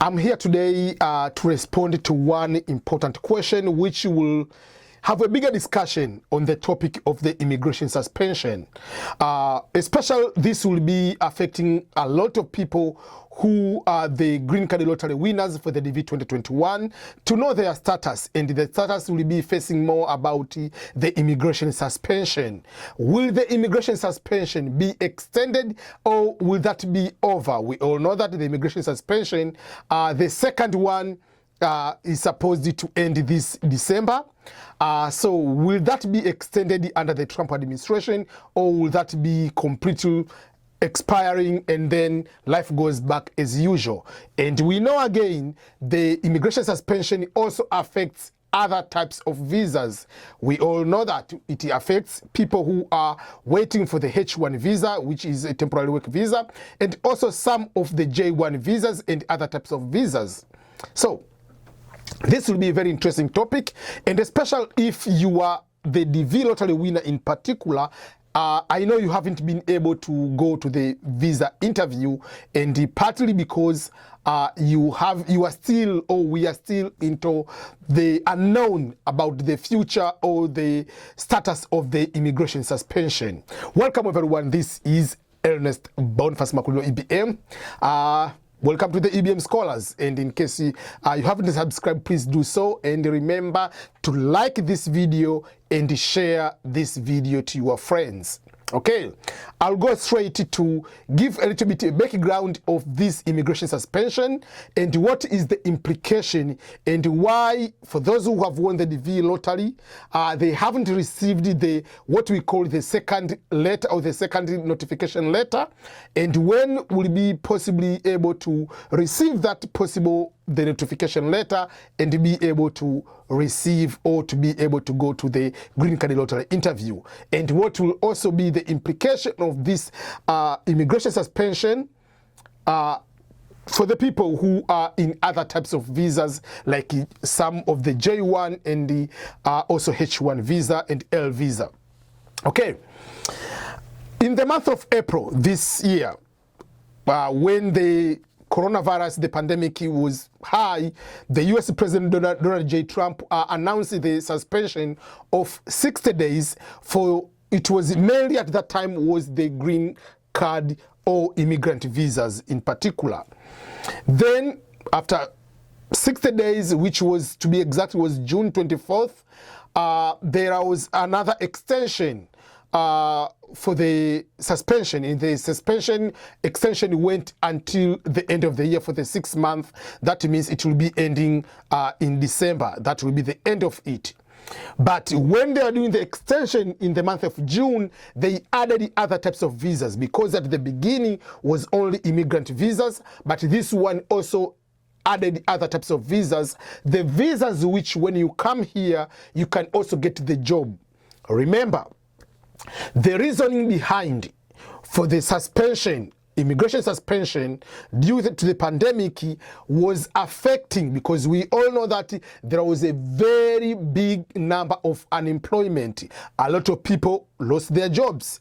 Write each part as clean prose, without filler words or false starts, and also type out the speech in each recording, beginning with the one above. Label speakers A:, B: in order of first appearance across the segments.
A: I'm here today to respond to one important question which will have a bigger discussion on the topic of the immigration suspension. Especially this will be affecting a lot of people who are the green card lottery winners for the DV2021 to know their status, and the status will be facing more about the immigration suspension. Will the immigration suspension be extended or will that be over? We all know that the immigration suspension, the second one is supposed to end this December. So will that be extended under the Trump administration, or will that be completely expiring and then life goes back as usual? And we know again the immigration suspension also affects other types of visas. We all know that it affects people who are waiting for the H1 visa, which is a temporary work visa, and also some of the J1 visas and other types of visas. So this will be a very interesting topic, and especially if you are the DV lottery winner in particular. I know you haven't been able to go to the visa interview, and partly because we are still into the unknown about the future or the status of the immigration suspension. Welcome everyone, this is Ernest Boniface Makulilo EBM. Welcome to the EBM Scholars, and in case you haven't subscribed, please do so, and remember to like this video and share this video to your friends. Okay, I'll go straight to give a little bit of background of this immigration suspension and what is the implication and why, for those who have won the DV lottery, they haven't received the what we call the second letter or the second notification letter, and when will be possibly able to receive that the notification letter and be able to receive or to be able to go to the green card lottery interview, and what will also be the implication of this immigration suspension for the people who are in other types of visas, like some of the J1 and the also H1 visa and L visa. Okay, in the month of April this year, when the coronavirus, the pandemic was high, the US President Donald J. Trump announced the suspension of 60 days for, it was mainly at that time was the green card or immigrant visas in particular. Then after 60 days, which was, to be exact, was June 24th, there was another extension for the suspension. In the suspension extension went until the end of the year for the 6 months. That means it will be ending in December. That will be the end of it. But when they are doing the extension in the month of June, they added other types of visas, because at the beginning was only immigrant visas, but this one also added other types of visas. The visas which when you come here, you can also get the job. Remember, the reasoning behind for the suspension, immigration suspension, due to the pandemic was affecting, because we all know that there was a very big number of unemployment. A lot of people lost their jobs.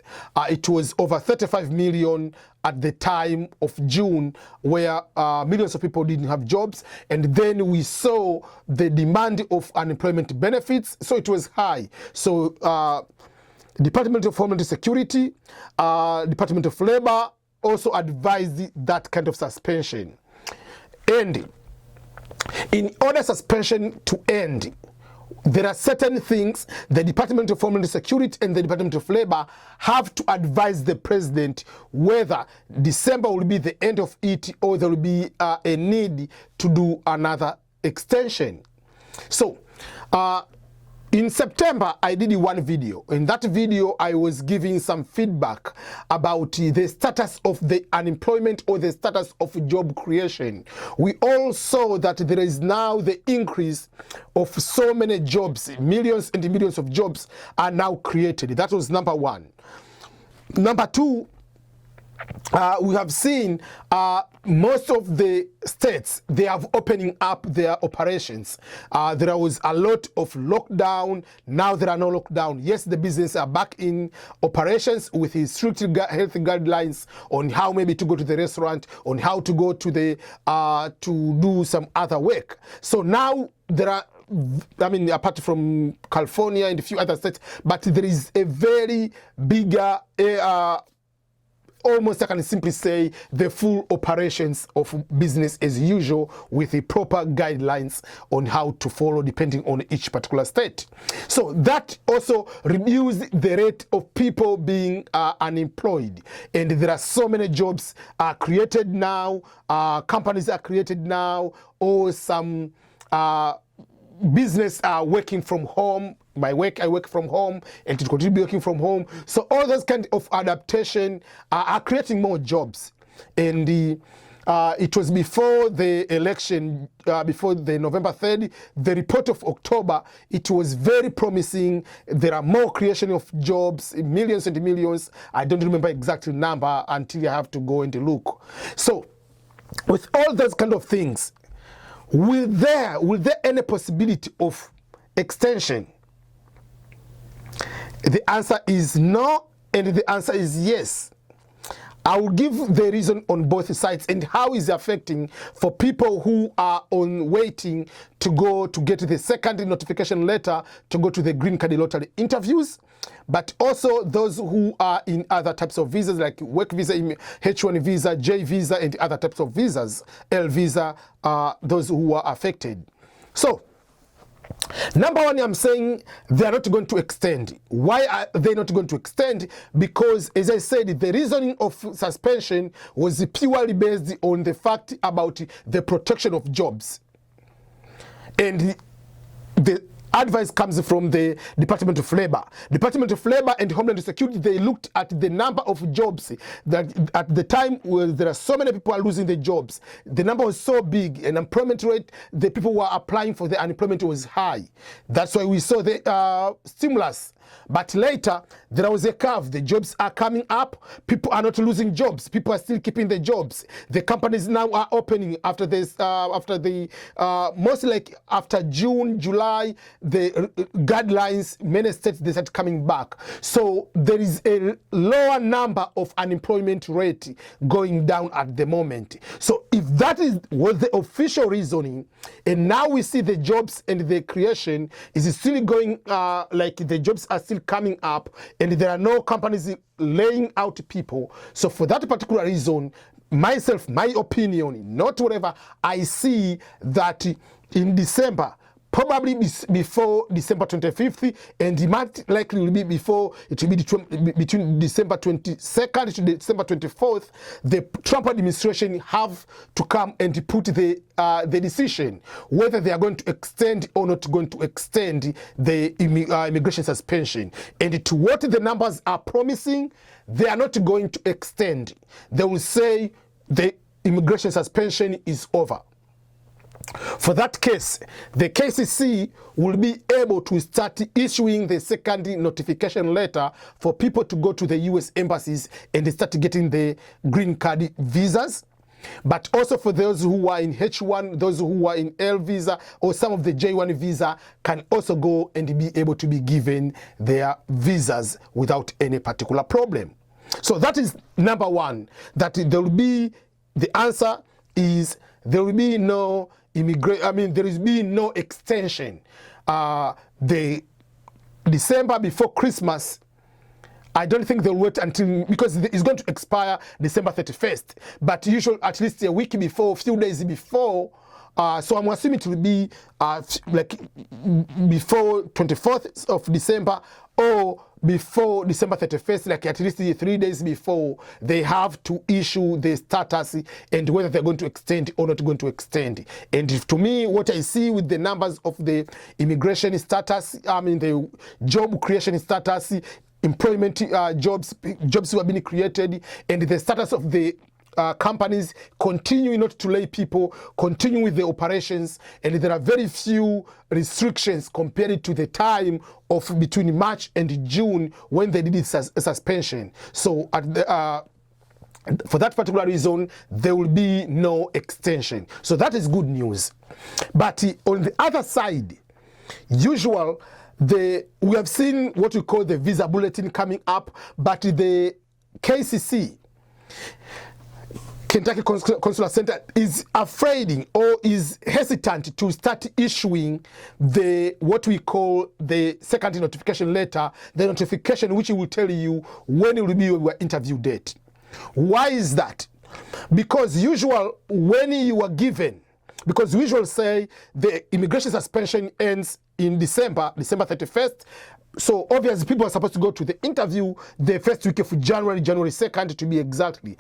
A: It was over 35 million at the time of June, where millions of people didn't have jobs, and then we saw the demand of unemployment benefits, so it was high. So Department of Homeland Security, Department of Labor also advised that kind of suspension. And in order suspension to end, there are certain things the Department of Homeland Security and the Department of Labor have to advise the president whether December will be the end of it or there will be a need to do another extension. So, in September, I did one video. In that video, I was giving some feedback about the status of the unemployment or the status of job creation. We all saw that there is now the increase of so many jobs. Millions and millions of jobs are now created. That was number one. Number two, we have seen most of the states, they have opening up their operations. There was a lot of lockdown. Now there are no lockdown. Yes, the business are back in operations with strict health guidelines on how maybe to go to the restaurant, on how to go to the to do some other work. So now there are, I mean, apart from California and a few other states, but there is a very bigger almost I can simply say the full operations of business as usual with the proper guidelines on how to follow depending on each particular state. So that also reduced the rate of people being unemployed, and there are so many jobs created now, companies are created now, or some business are working from home. My work, I work from home, and to continue working from home. So all those kind of adaptation are creating more jobs. And it was before the election, before the November 3rd, the report of October, it was very promising. There are more creation of jobs, millions and millions. I don't remember exact number until I have to go and look. So with all those kind of things, will there any possibility of extension? The answer is no, and the answer is yes. I will give the reason on both sides and how is it affecting for people who are on waiting to go to get the second notification letter to go to the green card lottery interviews, but also those who are in other types of visas like work visa, H1 visa, J visa, and other types of visas, L visa, those who are affected. So, number one, I'm saying they are not going to extend. Why are they not going to extend? Because, as I said, the reasoning of suspension was purely based on the fact about the protection of jobs. And the advice comes from the Department of Labor. Department of Labor and Homeland Security, they looked at the number of jobs that at the time where there are so many people are losing their jobs. The number was so big, and employment rate, the people who are applying for the unemployment was high. That's why we saw the stimulus. But later, there was a curve. The jobs are coming up. People are not losing jobs. People are still keeping the jobs. The companies now are opening after this, mostly like after June, July, the guidelines, many states, they start coming back. So there is a lower number of unemployment rate going down at the moment. So if that was the official reasoning, and now we see the jobs and the creation is still going, like the jobs are still coming up, and there are no companies laying out people. So for that particular reason, myself, my opinion, not whatever, I see that in December, probably before December 25th, and it might likely will be before, it will be between December 22nd to December 24th, the Trump administration have to come and put the decision whether they are going to extend or not going to extend the immigration suspension. And to what the numbers are promising, they are not going to extend. They will say the immigration suspension is over. For that case, the KCC will be able to start issuing the second notification letter for people to go to the US embassies and start getting the green card visas. But also for those who are in H1, those who are in L visa, or some of the J1 visa can also go and be able to be given their visas without any particular problem. So that is number one, that there will be, the answer is there will be no there will be no extension. The December before Christmas, I don't think they'll wait until, because it's going to expire December 31st. But usually at least a week before, a few days before. So I'm assuming it will be like before 24th of December or before December 31st, like at least 3 days before, they have to issue the status and whether they're going to extend or not going to extend. And to me, what I see with the numbers of the immigration status, the job creation status, employment jobs who have been created, and the status of the companies continuing not to lay people, continue with the operations, and there are very few restrictions compared to the time of between March and June when they did suspension. So at the For that particular reason, there will be no extension. So that is good news. But on the other side, we have seen what we call the visa bulletin coming up, but the KCC, Kentucky Consular Center, is afraid or is hesitant to start issuing what we call the second notification letter, the notification which will tell you when it will be your interview date. Why is that? Because when you are given, because we usually say the immigration suspension ends in December 31st. So obviously people are supposed to go to the interview the first week of January 2nd to be exactly.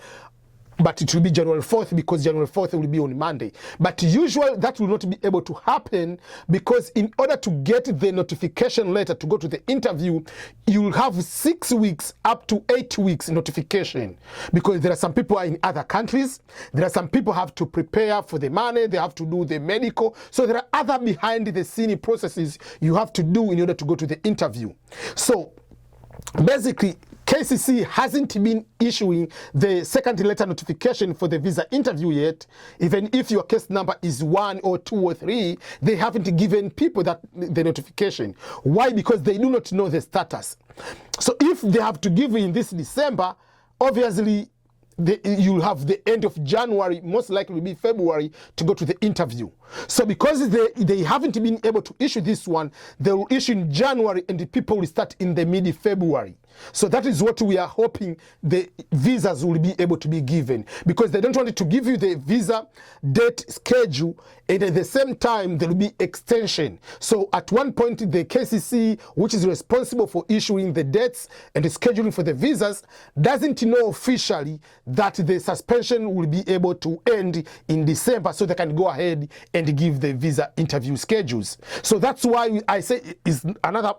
A: But it will be January 4th because January 4th will be on Monday. But usually that will not be able to happen because in order to get the notification letter to go to the interview, you will have 6 weeks up to 8 weeks notification, because there are some people in other countries. There are some people have to prepare for the money. They have to do the medical. So there are other behind the scene processes you have to do in order to go to the interview. So basically, KCC hasn't been issuing the second letter notification for the visa interview yet. Even if your case number is 1 or 2 or 3, they haven't given people the notification. Why? Because they do not know the status. So if they have to give in this December, obviously you'll have the end of January, most likely will be February, to go to the interview. So because they haven't been able to issue this one, they will issue in January and the people will start in the mid-February. So that is what we are hoping the visas will be able to be given, because they don't want to give you the visa date schedule and at the same time there will be extension. So at one point the KCC, which is responsible for issuing the dates and the scheduling for the visas, doesn't know officially that the suspension will be able to end in December, so they can go ahead and give the visa interview schedules. So that's why I say is another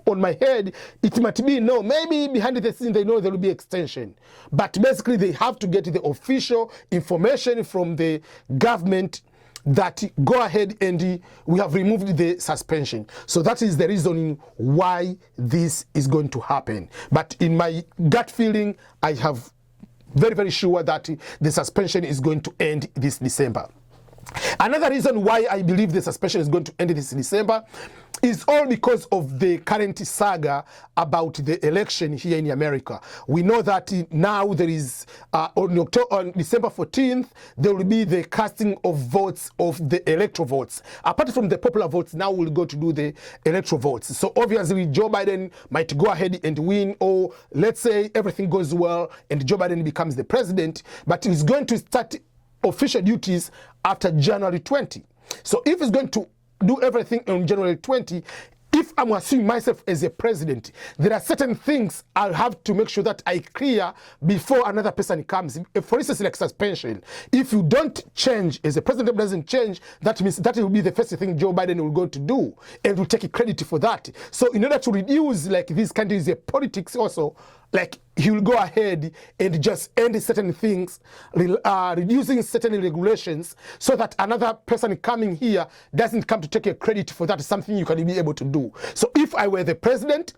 A: on my head, it might be no, maybe behind the scene they know there will be extension, but basically they have to get the official information from the government that go ahead and we have removed the suspension. So that is the reason why this is going to happen. But in my gut feeling, I have very, very sure that the suspension is going to end this December. Another reason why I believe the suspension is going to end this December is all because of the current saga about the election here in America. We know that now there is, on December 14th, there will be the casting of votes of the electoral votes. Apart from the popular votes, now we'll go to do the electoral votes. So obviously Joe Biden might go ahead and win, or let's say everything goes well and Joe Biden becomes the president, but he's going to start official duties after January 20. So if he's going to do everything on January 20, if I'm assuming myself as a president, there are certain things I'll have to make sure that I clear before another person comes. For instance, like suspension. If you don't change, as the president doesn't change, that means that will be the first thing Joe Biden will go to do, and will take credit for that. So in order to reduce like these countries' politics also, like he will go ahead and just end certain things, reducing certain regulations, so that another person coming here doesn't come to take a credit for that, something you can be able to do. So if I were the president,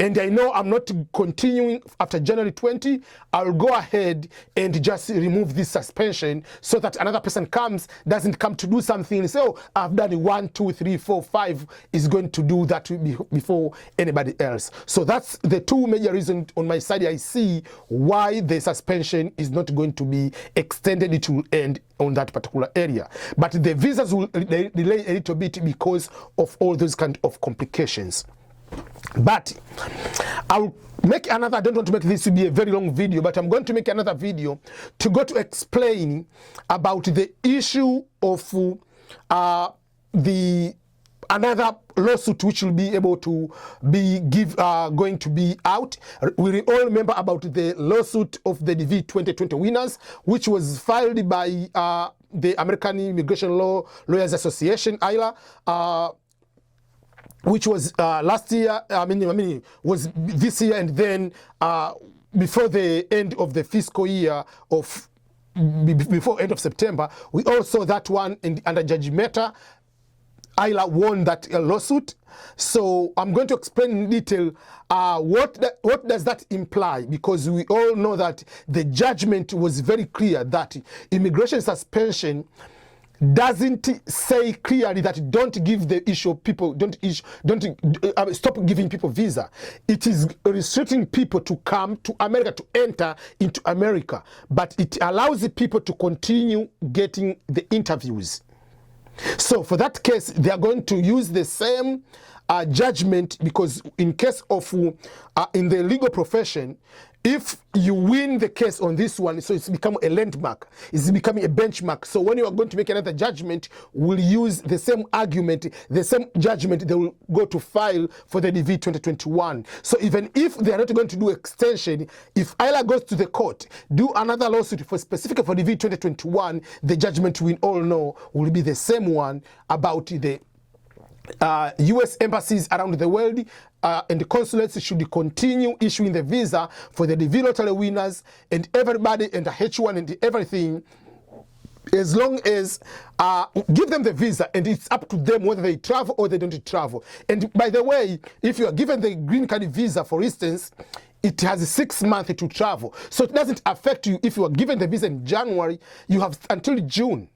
A: and I know I'm not continuing after January 20, I'll go ahead and just remove this suspension, so that another person doesn't come to do something and say, oh, I've done 1, 2, 3, 4, 5, is going to do that before anybody else. So that's the two major reasons on my side I see why the suspension is not going to be extended. It will end on that particular area. But the visas will delay a little bit because of all those kind of complications. But I'll make another, I don't want to make this to be a very long video, but I'm going to make another video to go to explain about the issue of another lawsuit which will be able to be going to be out. We all remember about the lawsuit of the DV2021 winners, which was filed by the American Immigration Lawyers Association, ILA, which was last year, was this year, and then before the end of the fiscal year before end of September, we all saw that one under Judge Mehta, Isla won that lawsuit. So I'm going to explain in detail what does that imply, because we all know that the judgment was very clear that immigration suspension doesn't say clearly that don't give the issue of people, stop giving people visa. It is restricting people to come to America, to enter into America, but it allows the people to continue getting the interviews. So for that case, they are going to use the same judgment, because in case of in the legal profession, if you win the case on this one, so it's become a landmark, it's becoming a benchmark. So when you are going to make another judgment, we'll use the same argument, the same judgment they will go to file for the DV 2021. So even if they are not going to do extension, if Isla goes to the court, do another lawsuit for specifically for DV 2021, the judgment we all know will be the same one about the U.S. embassies around the world and the consulates should continue issuing the visa for the DV lottery winners and everybody, and the H1 and everything, as long as give them the visa, and it's up to them whether they travel or they don't travel. And by the way, if you are given the green card visa, for instance, it has 6 months to travel. So it doesn't affect you if you are given the visa in January, you have until June.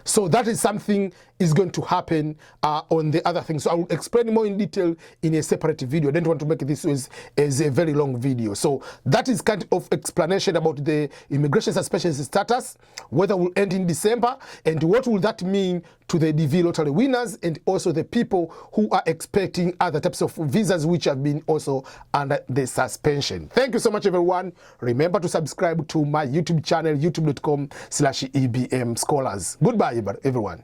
A: So that is something is going to happen on the other things. So I will explain more in detail in a separate video. I don't want to make this as a very long video. So that is kind of explanation about the immigration suspension status, whether it will end in December, and what will that mean to the DV lottery winners and also the people who are expecting other types of visas which have been also under the suspension. Thank you so much, everyone. Remember to subscribe to my YouTube channel, youtube.com/EBM Scholars. Goodbye, everyone.